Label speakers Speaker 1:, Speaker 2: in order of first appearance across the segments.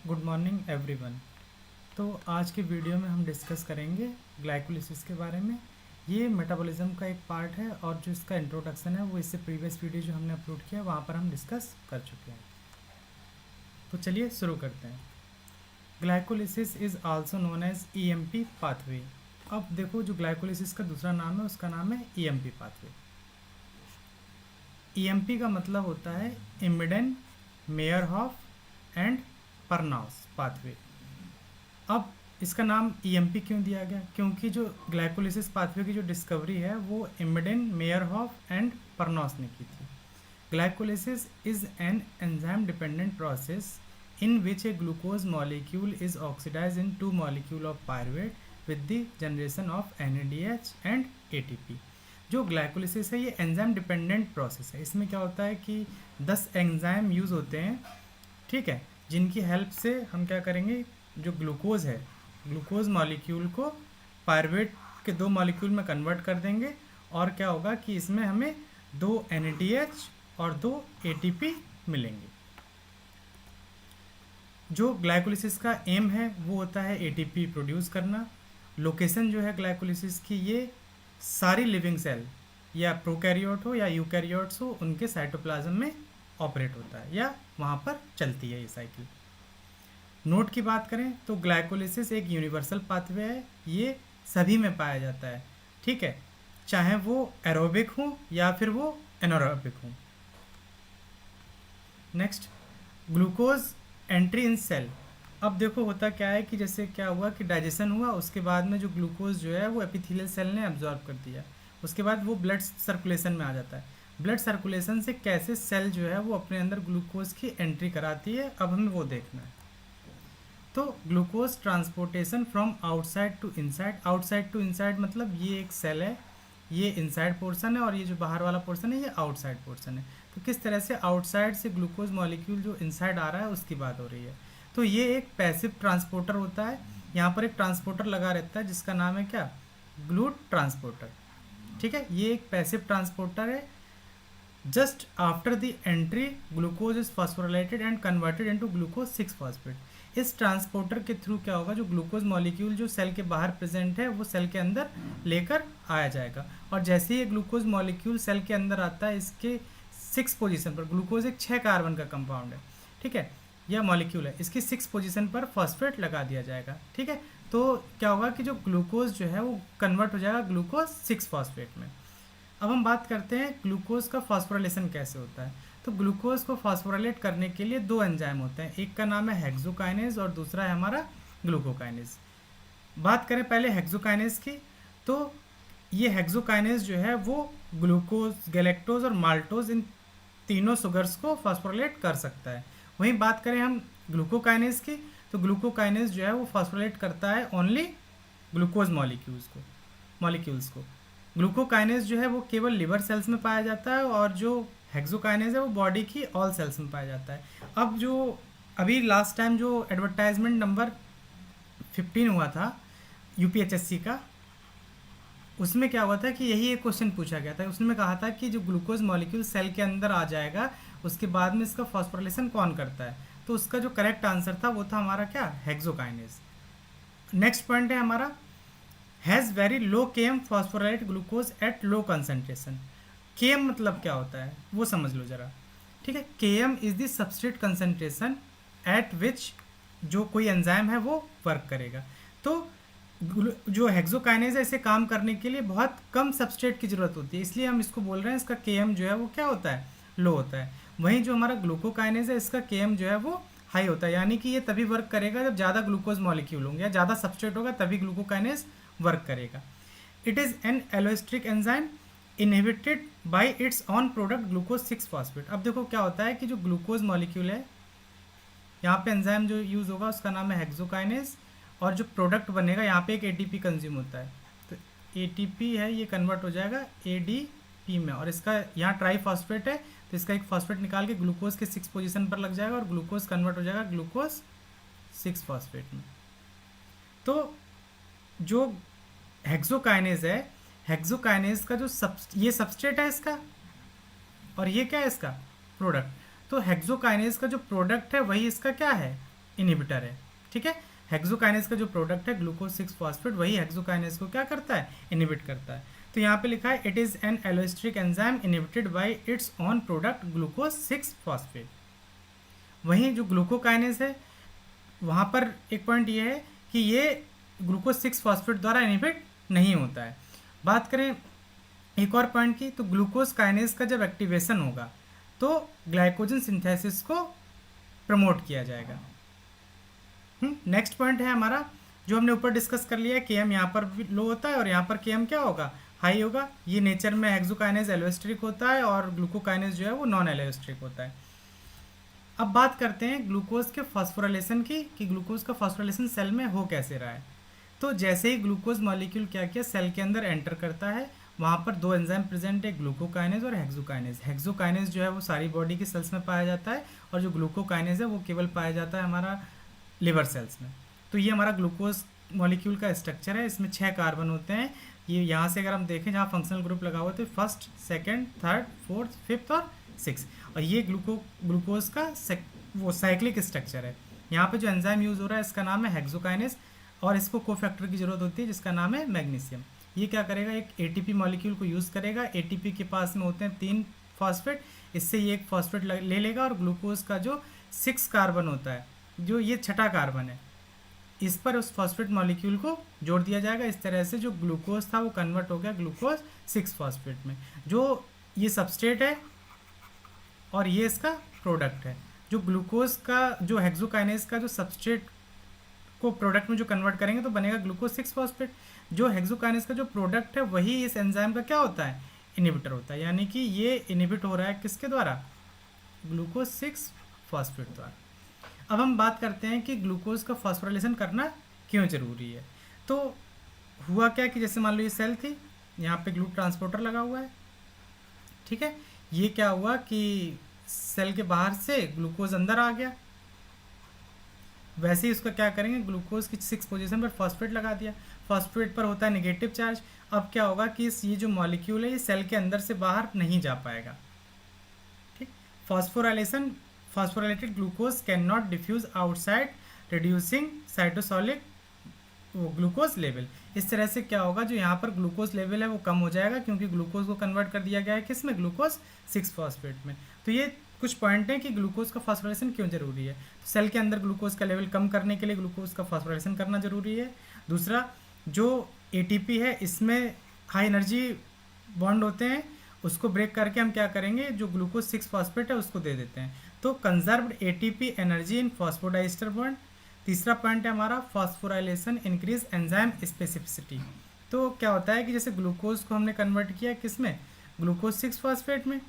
Speaker 1: Good morning everyone. तो आज के वीडियो में हम डिस्कस करेंगे ग्लाइकोलिसिस के बारे में। ये मेटाबॉलिज्म का एक पार्ट है और जो इसका इंट्रोडक्शन है वो इससे प्रीवियस वीडियो जो हमने अपलोड किया वहाँ पर हम डिस्कस कर चुके हैं। तो चलिए शुरू करते हैं। Glycolysis is also known as EMP pathway. अब देखो, जो ग्लाइकोलिसिस का दूसरा नाम है उसका नाम है ईएमपी पाथवे। ईएमपी का मतलब होता है इमिडेन मेयरहॉफ एंड परनाउस पाथवे। अब इसका नाम ईएमपी क्यों दिया गया? क्योंकि जो ग्लाइकोलिसिस पाथवे की जो डिस्कवरी है वो इमिडेन मेयरहॉफ एंड परनॉस ने की थी। Glycolysis is an enzyme dependent process in which a glucose molecule is oxidized in two molecule of pyruvate with the generation of NADH and ATP। जो ग्लाइकोलिसिस है ये एंजाइम डिपेंडेंट प्रोसेस है। इसमें क्या होता है कि 10 एंजाइम यूज़ होते हैं, ठीक है, जिनकी हेल्प से हम क्या करेंगे, जो ग्लूकोज है, ग्लूकोज मॉलिक्यूल को पायरुवेट के 2 मॉलिक्यूल में कन्वर्ट कर देंगे और क्या होगा कि इसमें हमें 2 NADH और 2 ATP मिलेंगे। जो ग्लाइकोलिसिस का एम है वो होता है ATP प्रोड्यूस करना। लोकेशन जो है ग्लाइकोलिसिस की, ये सारी लिविंग सेल या प्रोकैरियोट हो या यूकैरियोट्स हो उनके साइटोप्लाज्म में ऑपरेट होता है या वहाँ पर चलती है ये साइकिल। नोट की बात करें तो ग्लाइकोलिसिस एक यूनिवर्सल पाथवे है, ये सभी में पाया जाता है, ठीक है, चाहे वो एरोबिक हो या फिर वो एनारोबिक हो। Next, glucose entry in cell. अब देखो होता क्या है कि जैसे क्या हुआ कि डाइजेशन हुआ, उसके बाद में जो ग्लूकोज जो है वो एपिथेलियल सेल ने एब्जॉर्ब कर दिया, उसके बाद वो ब्लड सर्कुलेशन में आ जाता है। ब्लड सर्कुलेशन से कैसे सेल जो है वो अपने अंदर ग्लूकोज की एंट्री कराती है, अब हमें वो देखना है। तो glucose transportation from outside to inside. Outside to inside मतलब ये एक सेल है, ये इनसाइड पोर्शन है और ये जो बाहर वाला पोर्शन है ये आउटसाइड पोर्शन है। तो किस तरह से आउटसाइड से ग्लूकोज मॉलिक्यूल जो इनसाइड आ रहा है उसकी बात हो रही है। तो ये एक पैसिव ट्रांसपोर्टर होता है। यहाँ पर एक ट्रांसपोर्टर लगा रहता है जिसका नाम है क्या, ग्लूट ट्रांसपोर्टर, ठीक है, ये एक पैसिव ट्रांसपोर्टर है। Just after the entry glucose is phosphorylated and converted into glucose 6-फॉस्फेट। इस ट्रांसपोर्टर के थ्रू क्या होगा, जो ग्लूकोज मॉलिक्यूल जो सेल के बाहर प्रेजेंट है वो सेल के अंदर लेकर आया जाएगा। और जैसे ही ये ग्लूकोज मॉलिक्यूल सेल के अंदर आता है, इसके 6 पोजीशन पर, ग्लूकोज एक 6 कार्बन का कंपाउंड है, ठीक है, यह मॉलिक्यूल है, इसकी 6 पोजीशन पर फॉस्फेट लगा दिया जाएगा, ठीक है। तो क्या होगा कि जो ग्लूकोज जो है वो कन्वर्ट हो जाएगा ग्लूकोज 6-फॉस्फेट में। अब हम बात करते हैं ग्लूकोज का फॉस्फोराइलेशन कैसे होता है। तो ग्लूकोज को फॉस्फोराइलेट करने के लिए 2 एंजाइम होते हैं, एक का नाम है हेक्सोकाइनेज और दूसरा है हमारा ग्लूकोकाइनेज। बात करें पहले हेक्सोकाइनेज की, तो ये हेक्सोकाइनेज जो है वो ग्लूकोज, गैलेक्टोज और माल्टोज इन तीनों शुगर्स को फॉस्फोराइलेट कर सकता है। वहीं बात करें हम ग्लूकोकाइनेज की, तो ग्लूकोकाइनेज जो है वो फॉस्फोराइलेट करता है ओनली ग्लूकोज मॉलिक्यूल्स को। ग्लूकोकाइनेज जो है वो केवल लिवर सेल्स में पाया जाता है और जो हेक्सोकाइनेज है वो बॉडी की ऑल सेल्स में पाया जाता है। अब जो अभी लास्ट टाइम जो एडवर्टाइजमेंट नंबर 15 हुआ था यूपीएचएससी का, उसमें क्या हुआ था कि यही एक क्वेश्चन पूछा गया था। उसमें कहा था कि जो ग्लूकोज मॉलिक्यूल सेल के अंदर आ जाएगा उसके बाद में इसका फॉस्फोराइलेशन कौन करता है, तो उसका जो करेक्ट आंसर था वो था हमारा क्या, हेक्सोकाइनेज। नेक्स्ट पॉइंट है हमारा, has very low km phosphorylate glucose at low concentration. km मतलब क्या होता है वो समझ लो जरा, ठीक है। km is the substrate concentration eight विच जो कोई एंजाइम है वो वर्क करेगा। तो जो हेक्सोकाइनेज है इसे काम करने के लिए बहुत कम सबस्ट्रेट की ज़रूरत होती है, इसलिए हम इसको बोल रहे हैं इसका km जो है वो क्या होता है, लो होता है। वहीं जो हमारा ग्लूकोकाइनेज है इसका km जो है वो हाई होता है, यानी कि ये तभी वर्क करेगा जब ज़्यादा ग्लूकोज मॉलिक्यूल होंगे या ज़्यादा सबस्ट्रेट होगा तभी ग्लूकोकाइनेज वर्क करेगा। It is an allosteric enzyme inhibited by its own product glucose 6-फॉस्फेट। अब देखो क्या होता है कि जो ग्लूकोज मॉलिक्यूल है, यहाँ पे एंजाइम जो यूज़ होगा उसका नाम है हेक्सोकाइनेज और जो प्रोडक्ट बनेगा यहाँ पे एक ATP कंज्यूम होता है, तो ATP है ये कन्वर्ट हो जाएगा ADP में और इसका यहाँ ट्राईफॉस्फेट है तो इसका एक फॉस्फेट निकाल के ग्लूकोज के 6 पोजीशन पर लग जाएगा और ग्लूकोज कन्वर्ट हो जाएगा ग्लूकोज 6-फॉस्फेट में। तो जो हेक्सोकाइनेज है, हेक्सोकाइनेज का जो ये सबस्ट्रेट है इसका और ये क्या है इसका प्रोडक्ट। तो हेक्सोकाइनेज का जो प्रोडक्ट है वही इसका क्या है, इनहिबिटर है, ठीक है। हेक्सोकाइनेज का जो प्रोडक्ट है ग्लूकोज 6 फॉस्फेट, वही हेक्सोकाइनेज को क्या करता है, इनहिबिट करता है। तो यहाँ पे लिखा है it is an allosteric enzyme inhibited by its own product glucose 6 phosphate. वहीं जो ग्लूकोकाइनेज है वहाँ पर एक पॉइंट ये है कि ये ग्लूकोज 6 फॉस्फेट द्वारा इनहिबिट नहीं होता है। बात करें एक और पॉइंट की, तो ग्लूकोज काइनेज का जब एक्टिवेशन होगा तो ग्लाइकोजन सिंथेसिस को प्रमोट किया जाएगा। नेक्स्ट पॉइंट है हमारा जो हमने ऊपर डिस्कस कर लिया है, केएम यहाँ पर लो होता है और यहाँ पर केएम क्या होगा, हाई होगा। ये नेचर में हेक्सोकाइनेज एलोस्टिक होता है और ग्लूकोकाइनेज जो है वो नॉन एलोस्टिक होता है। अब बात करते हैं ग्लूकोज के फॉस्फोराइलेशन की, कि ग्लूकोज का फॉस्फोराइलेशन सेल में हो कैसे रहा है। तो जैसे ही ग्लूकोज मॉलिक्यूल क्या किया, सेल के अंदर एंटर करता है, वहाँ पर दो एंजाइम प्रेजेंट है, ग्लूकोकाइनेज और हेक्सोकाइनेज। हेक्सोकाइनेज जो है वो सारी बॉडी के सेल्स में पाया जाता है और जो ग्लूकोकाइनेज है वो केवल पाया जाता है हमारा लिवर सेल्स में। तो ये हमारा ग्लूकोज मॉलिक्यूल का स्ट्रक्चर है। इसमें 6 कार्बन होते हैं। ये यहाँ से अगर हम देखें जहाँ फंक्शनल ग्रुप लगा हुआ है तो first, second, third, fourth, fifth और 6। और ये ग्लूकोज का वो साइक्लिक स्ट्रक्चर है। यहाँ पे जो एंजाइम यूज़ हो रहा है इसका नाम है हेक्सोकाइनेज और इसको कोफैक्टर की जरूरत होती है जिसका नाम है मैग्नीशियम। ये क्या करेगा, एक एटीपी मॉलिक्यूल को यूज़ करेगा। एटीपी के पास में होते हैं 3 फॉस्फेट, इससे ये एक फॉस्फेट ले लेगा और ग्लूकोज का जो 6 कार्बन होता है, जो ये छठा कार्बन है, इस पर उस फॉस्फेट मॉलिक्यूल को जोड़ दिया जाएगा। इस तरह से जो ग्लूकोज था वो कन्वर्ट हो गया ग्लूकोज 6 फॉस्फेट में। जो ये सबस्ट्रेट है और ये इसका प्रोडक्ट है। जो ग्लूकोज का जो हेक्सोकाइनेज का जो सबस्ट्रेट को प्रोडक्ट में जो कन्वर्ट करेंगे तो बनेगा ग्लूकोज 6 फॉस्फेट। जो हेक्सोकाइनेज का जो प्रोडक्ट है वही इस एंजाइम का क्या होता है, इनहिबिटर होता है। यानी कि ये इनहिबिट हो रहा है किसके द्वारा, ग्लूकोज 6 फॉस्फेट द्वारा। अब हम बात करते हैं कि ग्लूकोज का फॉस्फोराइलेशन करना क्यों ज़रूरी है। तो हुआ क्या कि जैसे मान लो ये सेल थी, यहाँ पे ग्लू ट्रांसपोर्टर लगा हुआ है, ठीक है। ये क्या हुआ कि सेल के बाहर से ग्लूकोज अंदर आ गया, वैसे ही उसका क्या करेंगे, ग्लूकोज की 6 पोजीशन पर फॉस्फेट लगा दिया। फॉस्फेट पर होता है नेगेटिव चार्ज। अब क्या होगा कि ये जो मॉलिक्यूल है ये सेल के अंदर से बाहर नहीं जा पाएगा, ठीक। Phosphorylated glucose can not diffuse outside reducing cytosolic glucose level. इस तरह से क्या होगा, जो यहाँ पर ग्लूकोज लेवल है वो कम हो जाएगा क्योंकि ग्लूकोज को कन्वर्ट कर दिया गया है किस में, ग्लूकोज 6 फॉस्फेट में। तो ये कुछ पॉइंट हैं कि ग्लूकोज का फॉस्फोराइलेशन क्यों जरूरी है। तो सेल के अंदर ग्लूकोज का लेवल कम करने के लिए ग्लूकोज का फॉस्फोराइलेशन करना जरूरी है। दूसरा, जो एटीपी है इसमें हाई एनर्जी बॉन्ड होते हैं, उसको ब्रेक करके हम क्या करेंगे, जो ग्लूकोज 6 फॉस्फेट है उसको दे देते हैं। तो conserved ATP energy in phosphodiester bond. तीसरा पॉइंट है हमारा फॉस्फोराइलेशन इंक्रीज एंजाइम स्पेसिफिसिटी। तो क्या होता है कि जैसे ग्लूकोज को हमने कन्वर्ट किया किस में, ग्लूकोज 6 फॉस्फेट में,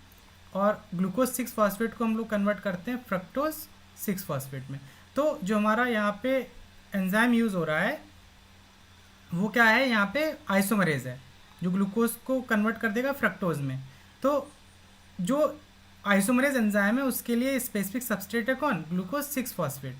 Speaker 1: और ग्लूकोज 6 फॉस्फेट को हम लोग कन्वर्ट करते हैं फ्रक्टोज 6 फॉस्फेट में। तो जो हमारा यहाँ पे एंजाइम यूज़ हो रहा है वो क्या है, यहाँ पे आइसोमरेज है जो ग्लूकोज को कन्वर्ट कर देगा फ्रक्टोज में। तो जो आइसोमरेज एंजाइम है उसके लिए स्पेसिफिक सबस्ट्रेट है कौन, ग्लूकोज 6 फॉस्फेट।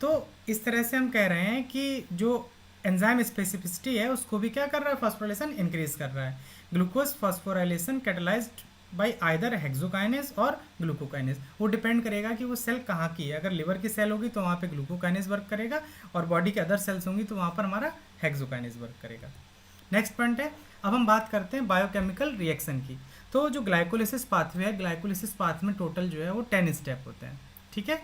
Speaker 1: तो इस तरह से हम कह रहे हैं कि जो एंजाइम स्पेसिफिसिटी है उसको भी क्या कर रहा है, फॉस्फोराइलेशन इंक्रीज कर रहा है। Glucose phosphorylation catalysed by either hexokinase और ग्लूकोकाइनेज। वो डिपेंड करेगा कि वो सेल कहाँ की है। अगर लिवर की सेल होगी तो वहाँ पे ग्लूकोकाइनेज वर्क करेगा और बॉडी के अदर सेल्स होंगी तो वहाँ पर हमारा हेक्सोकाइनेज वर्क करेगा। नेक्स्ट पॉइंट है, अब हम बात करते हैं बायोकेमिकल रिएक्शन की। तो जो ग्लाइकोलिसिस पाथवे है, ग्लाइकोलिसिस पाथवे में टोटल जो है वो 10 स्टेप होते हैं, ठीक है।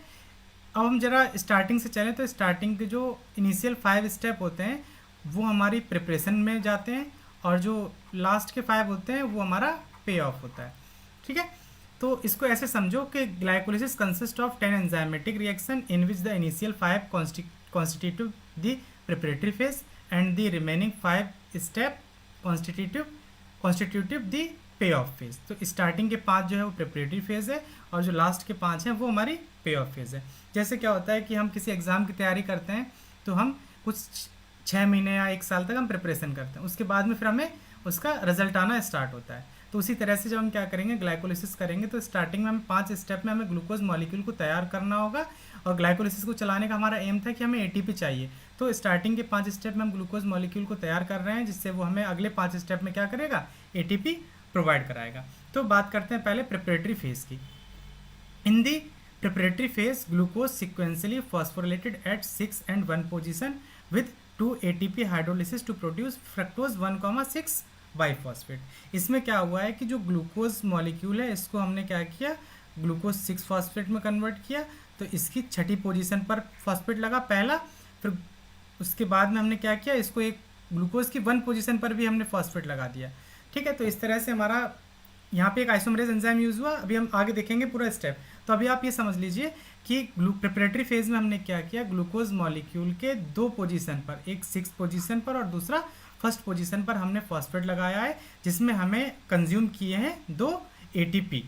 Speaker 1: अब हम जरा स्टार्टिंग से चलें तो स्टार्टिंग के जो इनिशियल 5 स्टेप होते हैं वो हमारी प्रिपरेशन में जाते हैं और जो लास्ट के 5 होते हैं वो हमारा पे ऑफ होता है, ठीक है। तो इसको ऐसे समझो कि glycolysis consist of 10 enzymatic reaction in which the initial 5 constitutive the preparatory phase and the remaining 5 step constitutive the pay of phase. तो स्टार्टिंग के 5 जो है वो प्रिपरेटरी फेज है और जो लास्ट के 5 हैं वो हमारी पे ऑफ फेज है। जैसे क्या होता है कि हम किसी एग्ज़ाम की तैयारी करते हैं तो हम कुछ 6 महीने या 1 साल तक हम प्रिपरेशन करते हैं, उसके बाद में फिर हमें उसका रिजल्ट आना स्टार्ट होता है। तो उसी तरह से जब हम क्या करेंगे, ग्लाइकोलिसिस करेंगे तो स्टार्टिंग में हमें 5 स्टेप में हमें ग्लूकोज मॉलिक्यूल को तैयार करना होगा और ग्लाइकोलिसिस को चलाने का हमारा एम था कि हमें एटीपी चाहिए। तो स्टार्टिंग के 5 स्टेप में हम ग्लूकोज मॉलिक्यूल को तैयार कर रहे हैं जिससे वो हमें अगले 5 स्टेप में क्या करेगा, एटीपी प्रोवाइड कराएगा। तो बात करते हैं पहले प्रिपरेटरी फेज की। इन दी preparatory phase glucose sequentially phosphorylated at 6 and 1 position with 2 ATP hydrolysis to produce fructose 1,6 biphosphate. इसमें क्या हुआ है कि जो ग्लूकोज मॉलिक्यूल है इसको हमने क्या किया, ग्लूकोज 6 फॉस्फेट में कन्वर्ट किया। तो इसकी छठी पोजीशन पर फॉस्फेट लगा पहला, फिर उसके बाद में हमने क्या किया, इसको एक ग्लूकोज की 1 पोजीशन पर भी हमने फॉस्फेट लगा दिया। ठीक है, तो इस तरह से हमारा यहाँ पे एक आइसोमरेज एंजाइम यूज़ हुआ। अभी हम आगे देखेंगे पूरा स्टेप। तो अभी आप ये समझ लीजिए कि प्रिपरेटरी फेज में हमने क्या किया, ग्लूकोज मॉलिक्यूल के 2 पोजीशन पर, एक 6 पोजीशन पर और दूसरा फर्स्ट पोजीशन पर हमने फॉस्फेट लगाया है, जिसमें हमें कंज्यूम किए हैं 2 ATP।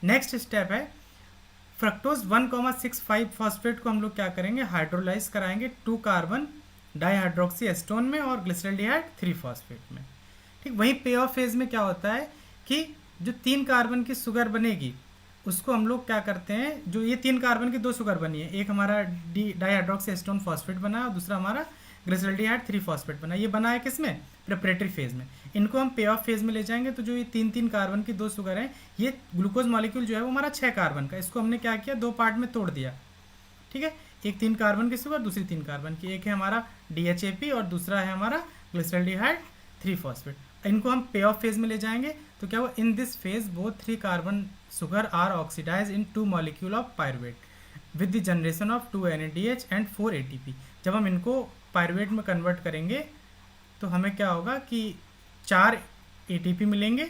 Speaker 1: नेक्स्ट स्टेप है फ्रक्टोज 1,65 फॉस्फेट को हम लोग क्या करेंगे, हाइड्रोलाइज कराएंगे 2 कार्बन डाईहाइड्रोक्सी एस्टोन में और ग्लिसरॉल्डिहाइड 3 फॉस्फेट में। ठीक, वहीं पे ऑफ फेज में क्या होता है कि जो 3 कार्बन की शुगर बनेगी उसको हम लोग क्या करते हैं, जो ये 3 कार्बन की 2 शुगर बनी है, एक हमारा डाईहाइड्रोक्सी एस्टोन फॉस्फेट बना और दूसरा हमारा ग्लिसरॉल्डिहाइड 3 फॉस्फेट बना। ये बना है किस में, प्रिपरेटरी फेज में। इनको हम पे ऑफ फेज में ले जाएंगे तो जो ये 3 कार्बन की 2 शुगर हैं, ये ग्लूकोज मॉलिक्यूल जो है वो हमारा 6 कार्बन का, इसको हमने क्या किया, 2 पार्ट में तोड़ दिया। ठीक है, एक 3 कार्बन की शुगर, दूसरी 3 कार्बन की, एक है हमारा DHAP और दूसरा है हमारा ग्लिसरॉल्डिहाइड 3 फॉस्फेट। इनको हम पे ऑफ फेज में ले जाएंगे तो क्या हुआ, in this phase both 3 carbon sugar are oxidise in 2 molecule of pyruvate with the generation of 2 NADH and 4 ATP। जब हम इनको पायरुवेट में कन्वर्ट करेंगे तो हमें क्या होगा कि 4 ATP मिलेंगे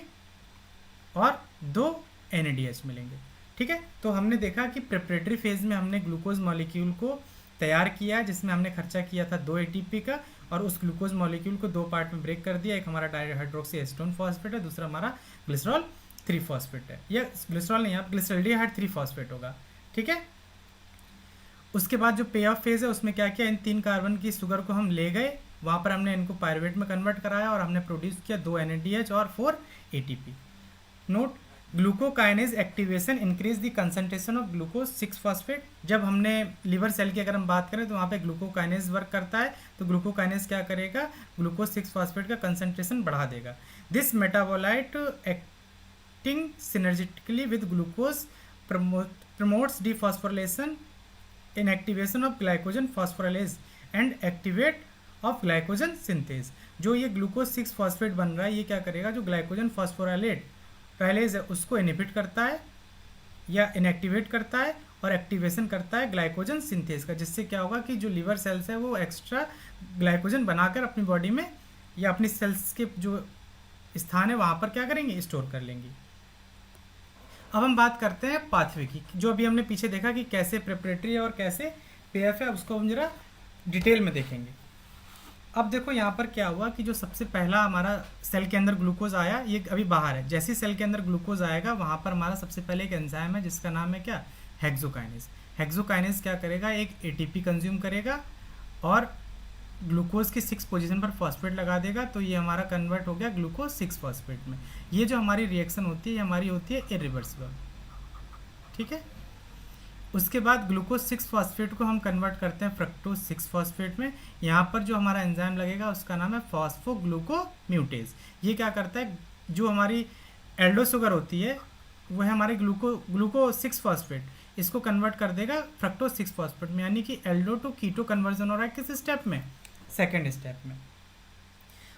Speaker 1: और 2 NADH मिलेंगे। ठीक है, तो हमने देखा कि प्रिपरेटरी फेज में हमने ग्लूकोज मॉलिक्यूल को तैयार किया, जिसमें हमने खर्चा किया था 2 ATP का, और उस ग्लूकोज मॉलिक्यूल को 2 पार्ट में ब्रेक कर दिया। एक हमारा डाईहाइड्रोक्सी एस्टोन फॉस्फेट है, दूसरा हमारा ग्लिसरॉल 3 फॉस्फेट है, या ग्लिसरॉल नहीं, यहाँ ग्लिसरॉल्डिहाइड 3 फॉस्फेट होगा। ठीक है, उसके बाद जो पे ऑफ फेज है उसमें क्या किया, इन 3 कार्बन की शुगर को हम ले गए, वहाँ पर हमने इनको पायरुवेट में कन्वर्ट कराया और हमने प्रोड्यूस किया 2 NADH और 4 ATP। Note, glucokinase activation increase the concentration of glucose 6 phosphate. जब हमने लिवर सेल की अगर हम बात करें तो वहाँ पे ग्लूकोकाइनेज वर्क करता है, तो ग्लूकोकाइनेज क्या करेगा, ग्लूकोज 6 फॉस्फेट का कंसंट्रेशन बढ़ा देगा। This metabolite acting synergistically with glucose promotes dephosphorylation in activation of glycogen phosphorylase and activate of glycogen synthase. जो ये ग्लूकोज 6 फॉस्फेट बन रहा है, ये क्या करेगा, जो ग्लाइकोजन फॉस्फोराइलेज है उसको इनहिबिट करता है या इनएक्टिवेट करता है और एक्टिवेशन करता है ग्लाइकोजन सिंथेज का, जिससे क्या होगा कि जो लिवर सेल्स है वो एक्स्ट्रा ग्लाइकोजन बनाकर अपनी बॉडी में या अपनी सेल्स के जो स्थान है वहाँ पर क्या करेंगे, स्टोर कर लेंगी। अब हम बात करते हैं पाथवे की, जो अभी हमने पीछे देखा कि कैसे प्रिपरेटरी और कैसे पेएफ है, उसको हम जरा डिटेल में देखेंगे। अब देखो यहाँ पर क्या हुआ कि जो सबसे पहला हमारा सेल के अंदर ग्लूकोज आया, ये अभी बाहर है, जैसे सेल के अंदर ग्लूकोज आएगा वहाँ पर हमारा सबसे पहले एक एंजाइम है जिसका नाम है क्या, हेक्सोकाइनेज। हेक्सोकाइनेज क्या करेगा, एक ATP कंज्यूम करेगा और ग्लूकोज की 6 पोजीशन पर फॉस्फेट लगा देगा, तो ये हमारा कन्वर्ट हो गया ग्लूकोज 6 फॉस्फेट में। ये जो हमारी रिएक्शन होती है ये हमारी होती है इरिवर्सिबल। ठीक है, उसके बाद ग्लूकोज 6 फॉस्फेट को हम कन्वर्ट करते हैं फ्रक्टोज 6 फॉस्फेट में। यहाँ पर जो हमारा एंजाइम लगेगा उसका नाम है फॉस्फोग्लूकोम्यूटेज। ये क्या करता है, जो हमारी एल्डो शुगर होती है वो है हमारे ग्लूको 6 फॉस्फेट, इसको कन्वर्ट कर देगा फ्रक्टोज 6 फॉस्फेट में, यानी कि एल्डो टू कीटो कन्वर्जन हो रहा है किस स्टेप में, सेकेंड स्टेप में।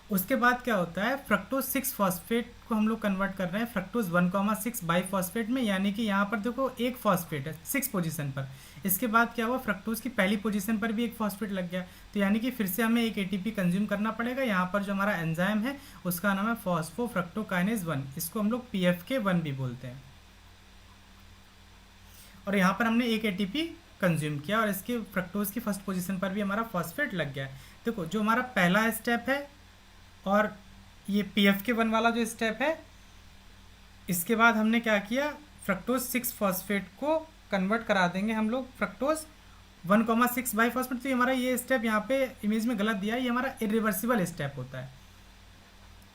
Speaker 1: उसके बाद क्या होता है, फ्रक्टोज 6 फॉस्फेट को हम लोग कन्वर्ट कर रहे हैं फ्रक्टोज 1,6 बाइफॉस्फेट में, यानी कि यहाँ पर देखो एक फॉस्फेट है 6 पोजीशन पर। इसके बाद क्या हुआ, फ्रक्टोज की पहली पोजीशन पर भी एक फॉस्फेट लग गया, तो यानी कि फिर से हमें एक ATP कंज्यूम करना पड़ेगा। यहाँ पर जो हमारा एंजाइम है उसका नाम है फॉस्फोफ्रक्टोकाइनेज 1, इसको हम लोग PFK1 भी बोलते हैं। और यहाँ पर हमने एक ATP कंज्यूम किया और इसके फ्रक्टोज की फर्स्ट पोजीशन पर भी हमारा फॉस्फेट लग गया। देखो जो हमारा पहला स्टेप है और ये PFK1 वाला जो स्टेप है, इसके बाद हमने क्या किया, फ्रक्टोज 6 फॉस्फेट को कन्वर्ट करा देंगे हम लोग फ्रक्टोज 1,6 बाइफॉस्फेट। तो हमारा ये स्टेप यहाँ पे इमेज में गलत दिया है, ये हमारा इरिवर्सिबल स्टेप होता है।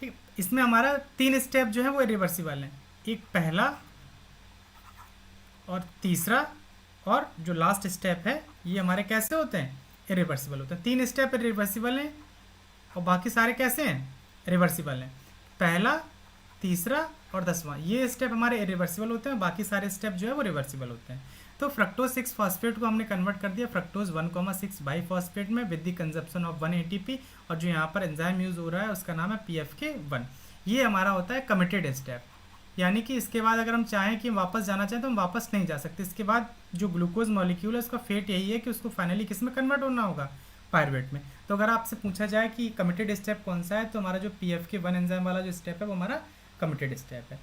Speaker 1: ठीक, इसमें हमारा 3 स्टेप जो है वो इरिवर्सिबल हैं, एक पहला और तीसरा और जो लास्ट स्टेप है ये हमारे कैसे होते हैं, इरिवर्सिबल होते हैं। 3 स्टेप इरिवर्सिबल हैं और बाकी सारे कैसे हैं, रिवर्सिबल हैं। पहला, तीसरा और 10वां ये स्टेप हमारे इरिवर्सिबल होते हैं, बाकी सारे स्टेप जो है वो रिवर्सिबल होते हैं। तो फ्रक्टोज 6 फॉस्फेट को हमने कन्वर्ट कर दिया फ्रक्टोज 1,6 बाई फॉस्फेट में with the consumption of 1 ATP, और जो यहाँ पर एंजाइम यूज हो रहा है उसका नाम है PFK1। ये हमारा होता है कमिटेड स्टेप, यानी कि इसके बाद अगर हम चाहें कि वापस जाना चाहें तो हम वापस नहीं जा सकते। इसके बाद जो ग्लूकोज मॉलिक्यूल है उसका फेट यही है कि उसको फाइनली किस में कन्वर्ट होना होगा, पायरुवेट में। तो अगर आपसे पूछा जाए कि कमिटेड स्टेप कौन सा है, तो हमारा जो PFK1 एंजाइम वाला जो स्टेप है वो हमारा कमिटेड स्टेप है।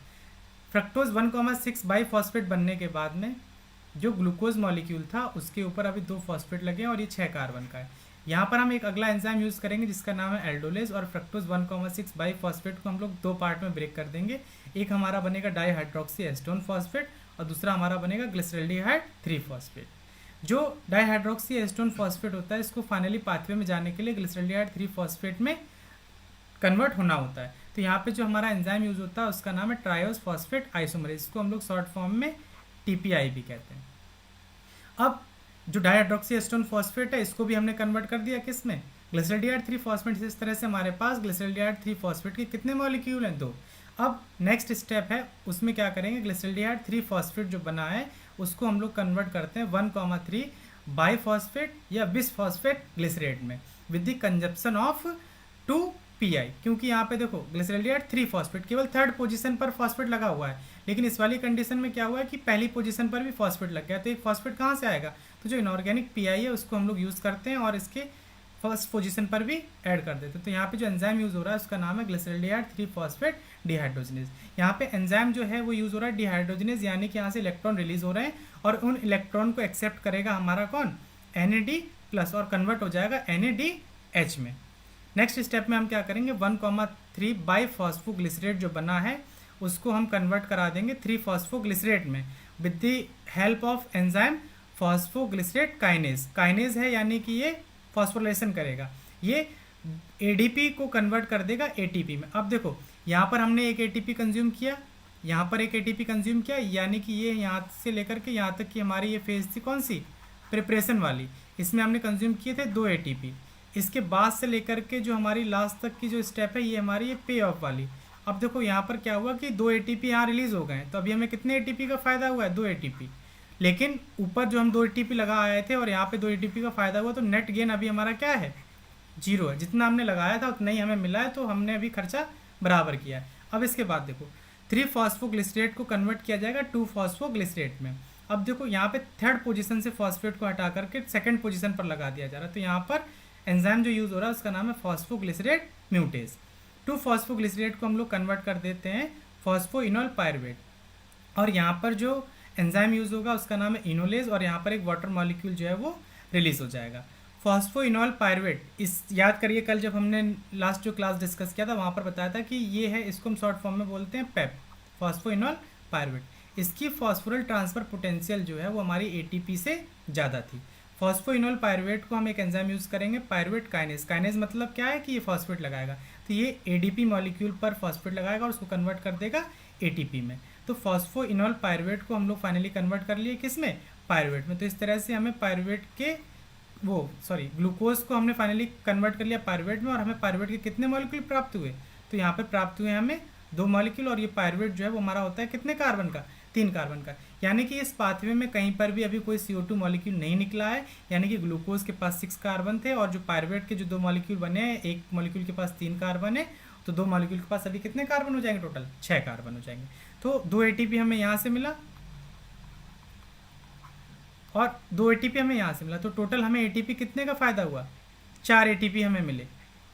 Speaker 1: फ्रक्टोज 1,6 बाई फॉस्फेट बनने के बाद में जो ग्लूकोज मॉलिक्यूल था उसके ऊपर अभी 2 फॉस्फेट लगे हैं और ये 6 कार्बन का है। यहाँ पर हम एक अगला एंजाइम यूज़ करेंगे जिसका नाम है एल्डोलेज, और फ्रक्टोज 1,6 बाई फॉस्फेट को हम लोग 2 पार्ट में ब्रेक कर देंगे। एक हमारा बनेगा डाईहाइड्रोक्सी एस्टोन फॉस्फेट और दूसरा हमारा बनेगा ग्लिसरल्डिहाइड 3 फॉस्फेट। जो डाईहाइड्रोक्सी एस्टोन फॉस्फेट होता है इसको फाइनली पाथवे में जाने के लिए ग्लिसरल्डिहाइड 3 फॉस्फेट में कन्वर्ट होना होता है। तो यहाँ पे जो हमारा एंजाइम यूज होता है उसका नाम है ट्रायोस फॉस्फेट आइसोमरेज, इसको हम लोग शॉर्ट फॉर्म में TPI भी कहते हैं। अब जो डाईहाइड्रोक्सी एस्टोन फॉस्फेट है इसको भी हमने कन्वर्ट कर दिया किस में, ग्लिसरल्डिहाइड 3 फॉस्फेट। इस तरह से हमारे पास ग्लिसरल्डिहाइड 3 फॉस्फेट के कितने मॉलिक्यूल हैं, 2। अब नेक्स्ट स्टेप है उसमें क्या करेंगे, ग्लिसरल्डिहाइड 3 फॉस्फेट जो बना है उसको हम लोग कन्वर्ट करते हैं 1,3 बाई फॉस्फेट या बिस फॉस्फेट ग्लिसरेट में with the consumption of 2 PI, क्योंकि यहाँ पे देखो ग्लिसरल्डिहाइड 3 फॉस्फेट केवल 3rd पोजीशन पर फॉस्फेट लगा हुआ है, लेकिन इस वाली कंडीशन में क्या हुआ है कि पहली पोजीशन पर भी फॉस्फेट लग गया। तो एक फॉस्फेट कहाँ से आएगा, तो जो इनऑर्गेनिक PI है उसको हम लोग यूज़ करते हैं और इसके फर्स्ट पोजीशन पर भी ऐड कर देते हैं। तो यहाँ पे जो एंजाइम यूज़ हो रहा है उसका नाम है ग्लिसरल्डिहाइड 3 फॉस्फेट डिहाइड्रोजनेज। यहाँ पे एंजाइम जो है वो यूज़ हो रहा है डिहाइड्रोजनेज, यानी कि यहाँ से इलेक्ट्रॉन रिलीज हो रहे हैं और उन इलेक्ट्रॉन को एक्सेप्ट करेगा हमारा कौन, NAD+ और कन्वर्ट हो जाएगा NADH में। नेक्स्ट स्टेप में हम क्या करेंगे, 1,3 बाई फॉस्फोग्लिसरेट जो बना है उसको हम कन्वर्ट करा देंगे 3 फॉस्फोग्लिसरेट में with the help of enzyme phosphoglycerate kinase. Kinase है यानी कि ये फॉस्फोराइलेशन करेगा, ये ADP को कन्वर्ट कर देगा ATP में। अब देखो यहाँ पर हमने एक ATP कंज्यूम किया, यहाँ पर एक ATP कंज्यूम किया, यानी कि ये यहाँ से लेकर के यहाँ तक की हमारी ये फेज थी कौन सी, प्रिपरेशन वाली, इसमें हमने कंज्यूम किए थे 2 ATP। इसके बाद से लेकर के जो हमारी लास्ट तक की जो स्टेप है ये हमारी ये पे ऑफ वाली। अब देखो यहाँ पर क्या हुआ कि 2 ATP यहाँ रिलीज हो गए, तो अभी हमें कितने ATP का फ़ायदा हुआ है, 2 ATP। लेकिन ऊपर जो हम 2 ATP लगा आए थे और यहाँ पे 2 ATP का फ़ायदा हुआ, तो नेट गेन अभी हमारा क्या है, 0 है। जितना हमने लगाया था उतना ही हमें मिला है, तो हमने अभी खर्चा बराबर किया है। अब इसके बाद देखो 3 फॉस्फोग्लिसरेट को कन्वर्ट किया जाएगा 2 फॉस्फोग्लिसरेट में। अब देखो यहाँ पे 3rd पोजीशन से फॉस्फेट को हटा करके 2nd पोजीशन पर लगा दिया जा रहा है। तो यहाँ पर एंजाइम जो यूज़ हो रहा है उसका नाम है फॉस्फोग्लिसरेट म्यूटेज। 2 फॉस्फोग्लिसरेट को हम लोग कन्वर्ट कर देते हैं फॉस्फोइनोल पायरुवेट, और यहाँ पर जो एंजाइम यूज़ होगा उसका नाम है इनोलेज, और यहाँ पर एक वाटर मॉलिक्यूल जो है वो रिलीज हो जाएगा। फॉस्फोइनोल पायरुवेट, इस याद करिए कल जब हमने लास्ट जो क्लास डिस्कस किया था वहाँ पर बताया था कि ये है, इसको हम शॉर्ट फॉर्म में बोलते हैं PEP, फॉस्फोइनोल पायरुवेट। इसकी फॉस्फोरल ट्रांसफर पोटेंशियल जो है वो हमारी ATP से ज़्यादा थी। फॉस्फोइनोल पायरुवेट को हम एक एंजाइम यूज़ करेंगे पायरुवेट काइनेज। काइनेज मतलब क्या है कि ये फॉस्फेट लगाएगा, तो ये ADP मॉलिक्यूल पर फॉस्फेट लगाएगा और उसको कन्वर्ट कर देगा ATP में। तो फॉस्फोइनोल पायरुवेट को हम लोग फाइनली कन्वर्ट कर लिए किस में, पायरुवेट में। तो इस तरह से हमें पायरुवेट के ग्लूकोज को हमने फाइनली कन्वर्ट कर लिया पायरुवेट में, और हमें पायरुवेट के कितने मॉलिक्यूल प्राप्त हुए, तो यहाँ पर प्राप्त हुए हमें 2 मॉलिक्यूल, और ये पायरुवेट जो है वो हमारा होता है कितने कार्बन का, 3 कार्बन का। यानी कि इस पाथवे में कहीं पर भी अभी कोई CO2 मॉलिक्यूल नहीं निकला है, यानी कि ग्लूकोज के पास 6 कार्बन थे और जो पायरुवेट के जो 2 मॉलिक्यूल बने हैं, एक मॉलिक्यूल के पास 3 कार्बन है, तो 2 मॉलिक्यूल के पास अभी कितने कार्बन हो जाएंगे, टोटल 6 कार्बन हो जाएंगे। तो 2 ATP हमें यहाँ से मिला और 2 ATP हमें यहाँ से मिला, तो टोटल हमें ATP कितने का फ़ायदा हुआ, 4 ATP हमें मिले।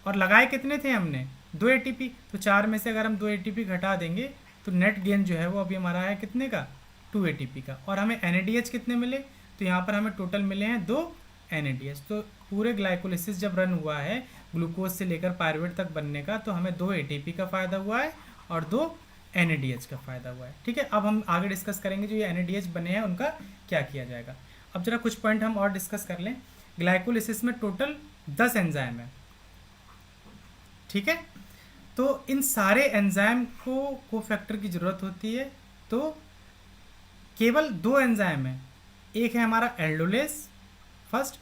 Speaker 1: और लगाए कितने थे हमने, 2 ATP, तो 4 में से अगर हम 2 ATP घटा देंगे तो नेट गेन जो है वो अभी हमारा है कितने का, 2 ATP का। और हमें NADH कितने मिले, तो यहाँ पर हमें टोटल मिले हैं 2 NADH। तो पूरे ग्लाइकोलिसिस जब रन हुआ है ग्लूकोज से लेकर पायरुवेट तक बनने का, तो हमें 2 ATP का फ़ायदा हुआ है और 2 NADH का फ़ायदा हुआ है। ठीक है, अब हम आगे डिस्कस करेंगे जो ये NADH बने हैं उनका क्या किया जाएगा। अब जरा कुछ पॉइंट हम और डिस्कस कर लें। ग्लाइकोलिसिस में टोटल 10 एंजाइम है, ठीक है। तो इन सारे एंजाइम को कोफैक्टर की ज़रूरत होती है, तो केवल 2 एंजाइम है, एक है हमारा एल्डोलेज फर्स्ट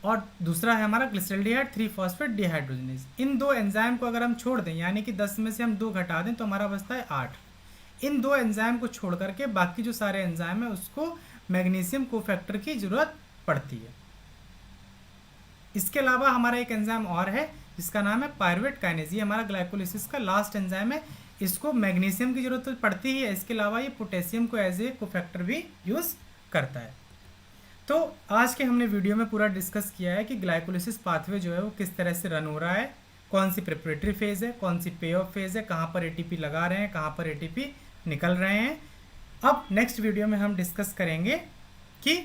Speaker 1: और दूसरा है हमारा ग्लिसरल्डिहाइड 3 फॉस्फेट डिहाइड्रोजनेज। इन 2 एंजाइम को अगर हम छोड़ दें, यानी कि 10 में से हम 2 घटा दें, तो हमारा बचता है 8। इन 2 एंजाइम को छोड़ करके बाकी जो सारे एंजाइम है उसको मैग्नीशियम कोफैक्टर की ज़रूरत पड़ती है। इसके अलावा हमारा एक एंजाइम और है जिसका नाम है पायरुवेट काइनेज। ये हमारा ग्लाइकोलिसिस का लास्ट एंजाइम है। इसको मैग्नीशियम की ज़रूरत तो पड़ती ही है, इसके अलावा ये पोटेशियम को एज ए कोफैक्टर भी यूज़ करता है। तो आज के हमने वीडियो में पूरा डिस्कस किया है कि ग्लाइकोलिसिस पाथवे जो है वो किस तरह से रन हो रहा है, कौन सी प्रिपरेटरी फेज़ है, कौन सी पे ऑफ फेज़ है, कहाँ पर एटीपी लगा रहे हैं, कहाँ पर एटीपी निकल रहे हैं। अब नेक्स्ट वीडियो में हम डिस्कस करेंगे कि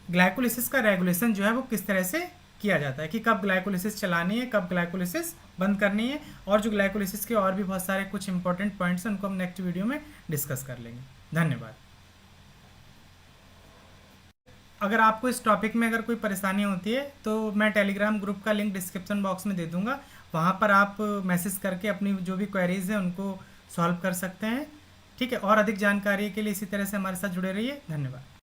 Speaker 1: ग्लाइकोलिसिस का रेगुलेशन जो है वो किस तरह से किया जाता है, कि कब ग्लाइकोलिसिस चलानी है, कब ग्लाइकोलिसिस बंद करनी है, और जो ग्लाइकोलिसिस के और भी बहुत सारे कुछ इंपॉर्टेंट पॉइंट्स हैं उनको हम नेक्स्ट वीडियो में डिस्कस कर लेंगे। धन्यवाद। अगर आपको इस टॉपिक में अगर कोई परेशानी होती है तो मैं टेलीग्राम ग्रुप का लिंक डिस्क्रिप्शन बॉक्स में दे दूंगा, वहाँ पर आप मैसेज करके अपनी जो भी क्वेरीज हैं उनको सॉल्व कर सकते हैं। ठीक है, और अधिक जानकारी के लिए इसी तरह से हमारे साथ जुड़े रहिए। धन्यवाद।